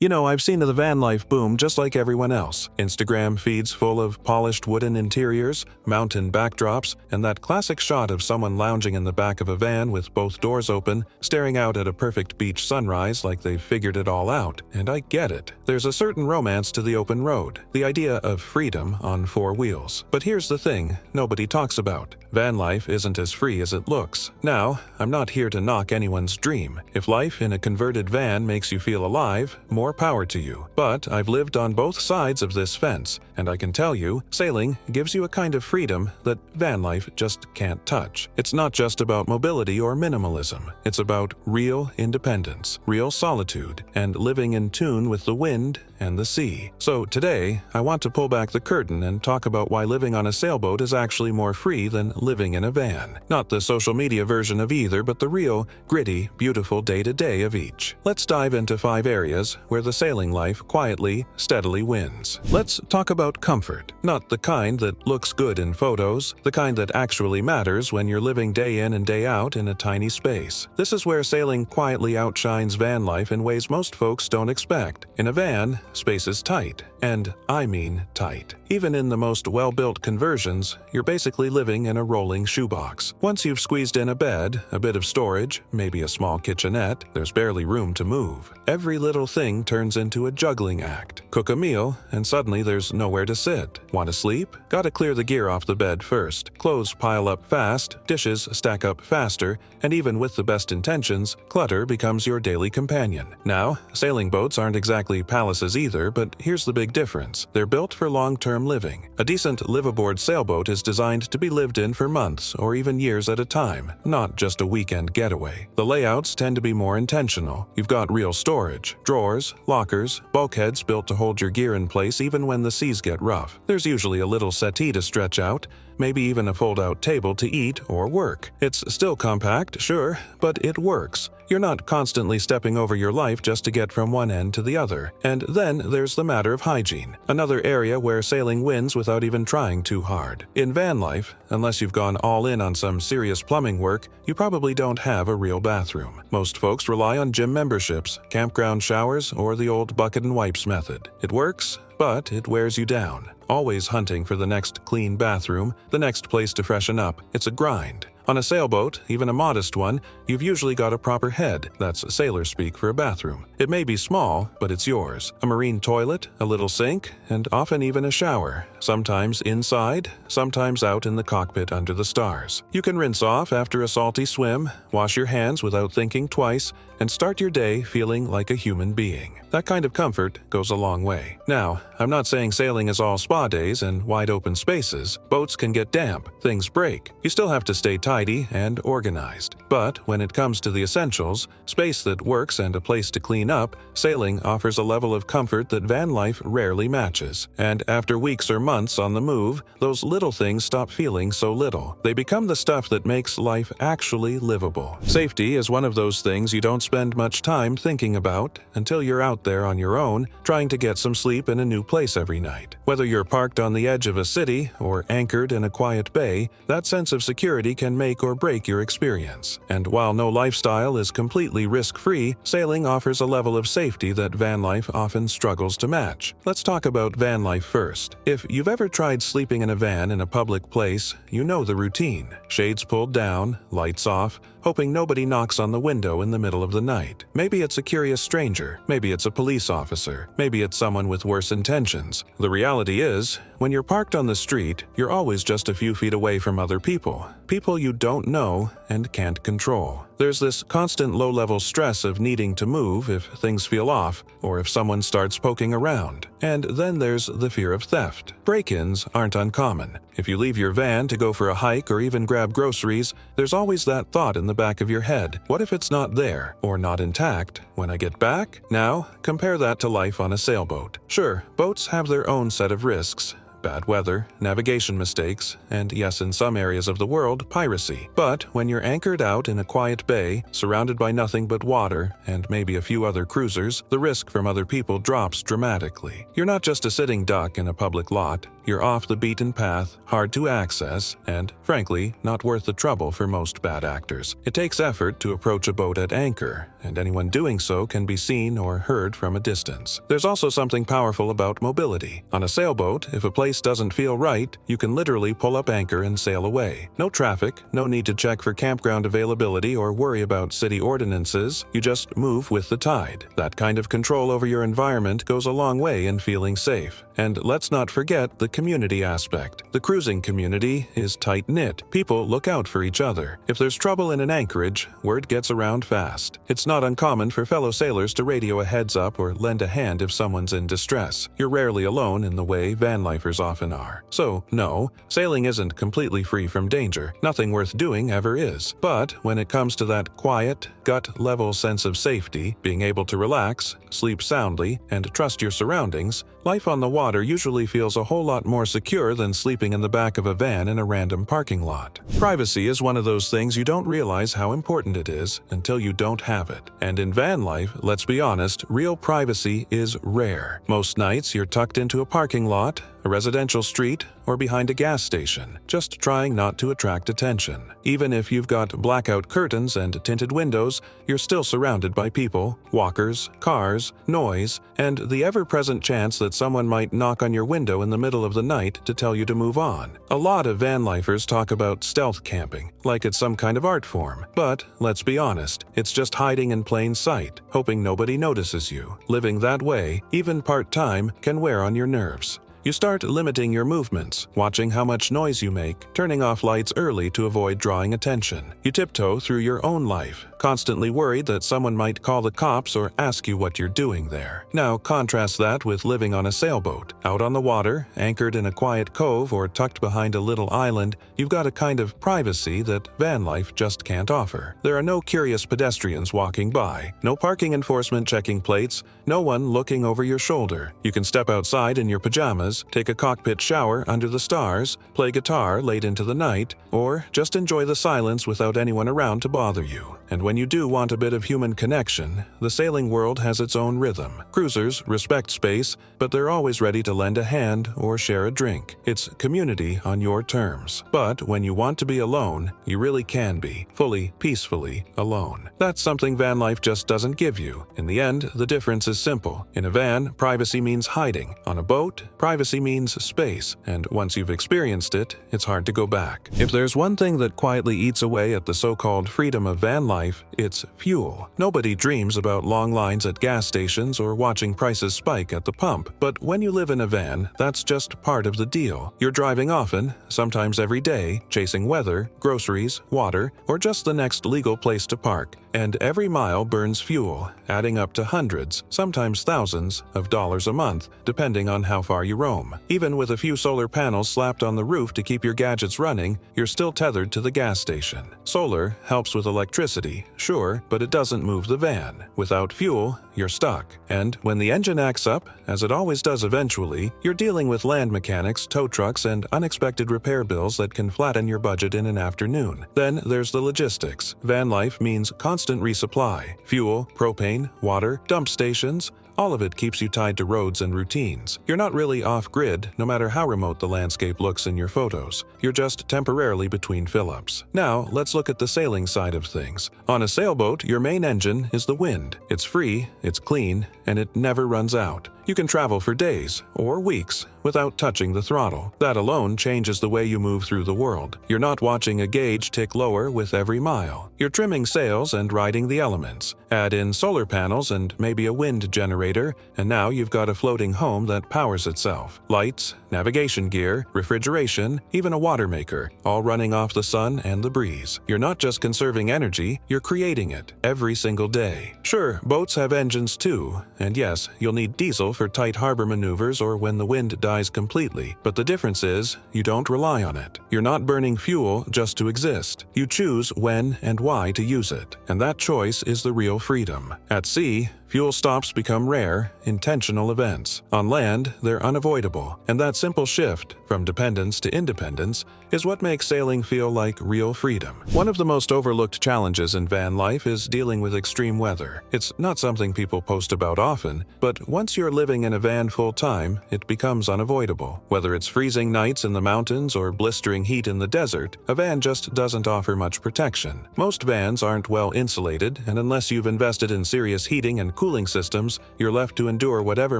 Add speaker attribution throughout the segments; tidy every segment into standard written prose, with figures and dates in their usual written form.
Speaker 1: You know, I've seen the van life boom just like everyone else. Instagram feeds full of polished wooden interiors, mountain backdrops, and that classic shot of someone lounging in the back of a van with both doors open, staring out at a perfect beach sunrise like they've figured it all out. And I get it. There's a certain romance to the open road, the idea of freedom on four wheels. But here's the thing nobody talks about. Van life isn't as free as it looks. Now, I'm not here to knock anyone's dream. If life in a converted van makes you feel alive, more power to you. But I've lived on both sides of this fence, and I can tell you, sailing gives you a kind of freedom that van life just can't touch. It's not just about mobility or minimalism. It's about real independence, real solitude, and living in tune with the wind and the sea. So today, I want to pull back the curtain and talk about why living on a sailboat is actually more free than living in a van. Not the social media version of either, but the real, gritty, beautiful day-to-day of each. Let's dive into 5 areas where the sailing life quietly, steadily wins. Let's talk about comfort. Not the kind that looks good in photos, the kind that actually matters when you're living day in and day out in a tiny space. This is where sailing quietly outshines van life in ways most folks don't expect. In a van, space is tight. And I mean tight. Even in the most well-built conversions, you're basically living in a rolling shoebox. Once you've squeezed in a bed, a bit of storage, maybe a small kitchenette, there's barely room to move. Every little thing turns into a juggling act. Cook a meal, and suddenly there's nowhere to sit. Want to sleep? Gotta clear the gear off the bed first. Clothes pile up fast, dishes stack up faster, and even with the best intentions, clutter becomes your daily companion. Now, sailing boats aren't exactly palaces either, but here's the big difference. They're built for long-term living. A decent live-aboard sailboat is designed to be lived in for months or even years at a time, not just a weekend getaway. The layouts tend to be more intentional. You've got real storage, drawers, lockers, bulkheads built to hold your gear in place even when the seas get rough. There's usually a little settee to stretch out, maybe even a fold-out table to eat or work. It's still compact, sure, but it works. You're not constantly stepping over your life just to get from one end to the other. And then there's the matter of hygiene, another area where sailing wins without even trying too hard. In van life, unless you've gone all in on some serious plumbing work, you probably don't have a real bathroom. Most folks rely on gym memberships, campground showers, or the old bucket and wipes method. It works, but it wears you down. Always hunting for the next clean bathroom, the next place to freshen up. It's a grind. On a sailboat, even a modest one, you've usually got a proper head. That's sailor speak for a bathroom. It may be small, but it's yours. A marine toilet, a little sink, and often even a shower. Sometimes inside, sometimes out in the cockpit under the stars. You can rinse off after a salty swim, wash your hands without thinking twice, and start your day feeling like a human being. That kind of comfort goes a long way. Now, I'm not saying sailing is all spa days and wide open spaces. Boats can get damp, things break. You still have to stay tidy and organized. But when it comes to the essentials, space that works and a place to clean up, sailing offers a level of comfort that van life rarely matches. And after weeks or months on the move, those little things stop feeling so little. They become the stuff that makes life actually livable. Safety is one of those things you don't spend much time thinking about until you're out there on your own, trying to get some sleep in a new place every night. Whether you're parked on the edge of a city or anchored in a quiet bay, that sense of security can make or break your experience. And while no lifestyle is completely risk-free, sailing offers a level of safety that van life often struggles to match. Let's talk about van life first. If you've ever tried sleeping in a van in a public place, you know the routine. Shades pulled down, lights off, hoping nobody knocks on the window in the middle of the night. Maybe it's a curious stranger, maybe it's a police officer, maybe it's someone with worse intentions. The reality is, when you're parked on the street, you're always just a few feet away from other people. People you don't know and can't control. There's this constant low-level stress of needing to move if things feel off, or if someone starts poking around. And then there's the fear of theft. Break-ins aren't uncommon. If you leave your van to go for a hike or even grab groceries, there's always that thought in the back of your head. What if it's not there, or not intact, when I get back? Now, compare that to life on a sailboat. Sure, boats have their own set of risks. Bad weather, navigation mistakes, and yes, in some areas of the world, piracy. But when you're anchored out in a quiet bay, surrounded by nothing but water and maybe a few other cruisers, the risk from other people drops dramatically. You're not just a sitting duck in a public lot. You're off the beaten path, hard to access, and, frankly, not worth the trouble for most bad actors. It takes effort to approach a boat at anchor, and anyone doing so can be seen or heard from a distance. There's also something powerful about mobility. On a sailboat, if a place doesn't feel right, you can literally pull up anchor and sail away. No traffic, no need to check for campground availability or worry about city ordinances. You just move with the tide. That kind of control over your environment goes a long way in feeling safe. And let's not forget the community aspect. The cruising community is tight-knit. People look out for each other. If there's trouble in an anchorage, word gets around fast. It's not uncommon for fellow sailors to radio a heads-up or lend a hand if someone's in distress. You're rarely alone in the way van lifers often are. So, no, sailing isn't completely free from danger. Nothing worth doing ever is. But when it comes to that quiet, gut-level sense of safety, being able to relax, sleep soundly, and trust your surroundings, life on the water usually feels a whole lot more secure than sleeping in the back of a van in a random parking lot. Privacy is one of those things you don't realize how important it is until you don't have it. And in van life, let's be honest, real privacy is rare. Most nights you're tucked into a parking lot, a residential street, or behind a gas station, just trying not to attract attention. Even if you've got blackout curtains and tinted windows, you're still surrounded by people, walkers, cars, noise, and the ever-present chance that someone might knock on your window in the middle of the night to tell you to move on. A lot of van lifers talk about stealth camping, like it's some kind of art form. But, let's be honest, it's just hiding in plain sight, hoping nobody notices you. Living that way, even part-time, can wear on your nerves. You start limiting your movements, watching how much noise you make, turning off lights early to avoid drawing attention. You tiptoe through your own life, constantly worried that someone might call the cops or ask you what you're doing there. Now contrast that with living on a sailboat. Out on the water, anchored in a quiet cove or tucked behind a little island, you've got a kind of privacy that van life just can't offer. There are no curious pedestrians walking by, no parking enforcement checking plates, no one looking over your shoulder. You can step outside in your pajamas, take a cockpit shower under the stars, play guitar late into the night, or just enjoy the silence without anyone around to bother you. And when you do want a bit of human connection, the sailing world has its own rhythm. Cruisers respect space, but they're always ready to lend a hand or share a drink. It's community on your terms. But when you want to be alone, you really can be, fully, peacefully alone. That's something van life just doesn't give you. In the end, the difference is simple. In a van, privacy means hiding. On a boat, privacy means space. And once you've experienced it, it's hard to go back. If there's one thing that quietly eats away at the so-called freedom of van life, it's fuel. Nobody dreams about long lines at gas stations or watching prices spike at the pump. But when you live in a van, that's just part of the deal. You're driving often, sometimes every day, chasing weather, groceries, water, or just the next legal place to park. And every mile burns fuel, adding up to hundreds, sometimes thousands, of dollars a month, depending on how far you roam. Even with a few solar panels slapped on the roof to keep your gadgets running, you're still tethered to the gas station. Solar helps with electricity, sure, but it doesn't move the van. Without fuel, you're stuck. And when the engine acts up, as it always does eventually, you're dealing with land mechanics, tow trucks, and unexpected repair bills that can flatten your budget in an afternoon. Then there's the logistics. Van life means constant resupply. Fuel, propane, water, dump stations, all of it keeps you tied to roads and routines. You're not really off-grid, no matter how remote the landscape looks in your photos. You're just temporarily between fill-ups. Now, let's look at the sailing side of things. On a sailboat, your main engine is the wind. It's free, it's clean, and it never runs out. You can travel for days or weeks without touching the throttle. That alone changes the way you move through the world. You're not watching a gauge tick lower with every mile. You're trimming sails and riding the elements. Add in solar panels and maybe a wind generator, and now you've got a floating home that powers itself. Lights, navigation gear, refrigeration, even a water maker, all running off the sun and the breeze. You're not just conserving energy, you're creating it every single day. Sure, boats have engines too, and yes, you'll need diesel for tight harbor maneuvers or when the wind dies completely, but the difference is you don't rely on it. You're not burning fuel just to exist. You choose when and why to use it, and that choice is the real freedom. At sea, Fuel stops become rare, intentional events. On land, they're unavoidable, and that simple shift, from dependence to independence, is what makes sailing feel like real freedom. One of the most overlooked challenges in van life is dealing with extreme weather. It's not something people post about often, but once you're living in a van full-time, it becomes unavoidable. Whether it's freezing nights in the mountains or blistering heat in the desert, a van just doesn't offer much protection. Most vans aren't well insulated, and unless you've invested in serious heating and cooling systems, you're left to endure whatever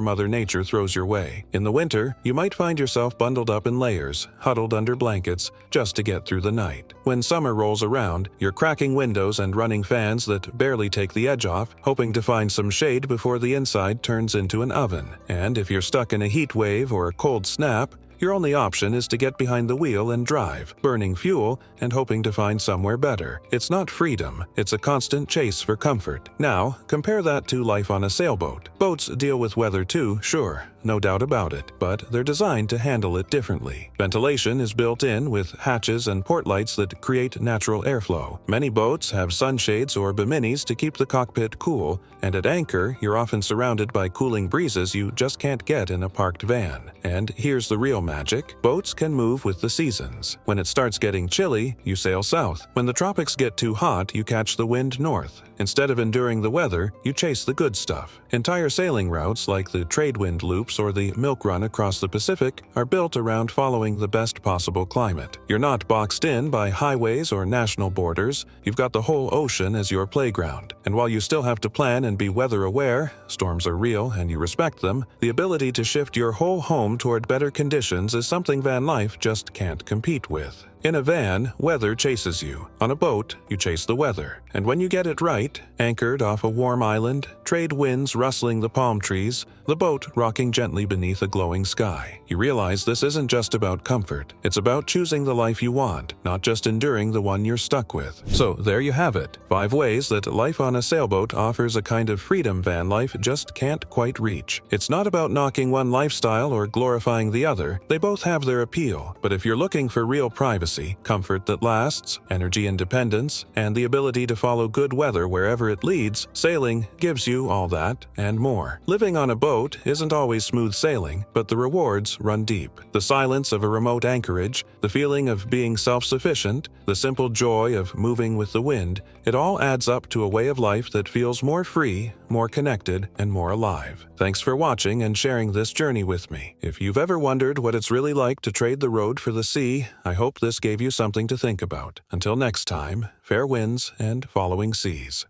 Speaker 1: Mother Nature throws your way. In the winter, you might find yourself bundled up in layers, huddled under blankets, just to get through the night. When summer rolls around, you're cracking windows and running fans that barely take the edge off, hoping to find some shade before the inside turns into an oven. And if you're stuck in a heat wave or a cold snap, your only option is to get behind the wheel and drive, burning fuel and hoping to find somewhere better. It's not freedom, it's a constant chase for comfort. Now, compare that to life on a sailboat. Boats deal with weather too, sure, no doubt about it, but they're designed to handle it differently. Ventilation is built in with hatches and port lights that create natural airflow. Many boats have sunshades or biminis to keep the cockpit cool, and at anchor, you're often surrounded by cooling breezes you just can't get in a parked van. And here's the real magic. Boats can move with the seasons. When it starts getting chilly, you sail south. When the tropics get too hot, you catch the wind north. Instead of enduring the weather, you chase the good stuff. Entire sailing routes, like the trade wind loops or the milk run across the Pacific, are built around following the best possible climate. You're not boxed in by highways or national borders, you've got the whole ocean as your playground. And while you still have to plan and be weather aware, storms are real and you respect them, the ability to shift your whole home toward better conditions is something van life just can't compete with. In a van, weather chases you. On a boat, you chase the weather. And when you get it right, anchored off a warm island, trade winds rustling the palm trees, the boat rocking gently beneath a glowing sky, you realize this isn't just about comfort. It's about choosing the life you want, not just enduring the one you're stuck with. So there you have it. 5 ways that life on a sailboat offers a kind of freedom van life just can't quite reach. It's not about knocking one lifestyle or glorifying the other. They both have their appeal. But if you're looking for real privacy, comfort that lasts, energy independence, and the ability to follow good weather wherever it leads, sailing gives you all that and more. Living on a boat isn't always smooth sailing, but the rewards run deep. The silence of a remote anchorage, the feeling of being self-sufficient, the simple joy of moving with the wind, it all adds up to a way of life that feels more free, more connected, and more alive. Thanks for watching and sharing this journey with me. If you've ever wondered what it's really like to trade the road for the sea, I hope this gave you something to think about. Until next time, fair winds and following seas.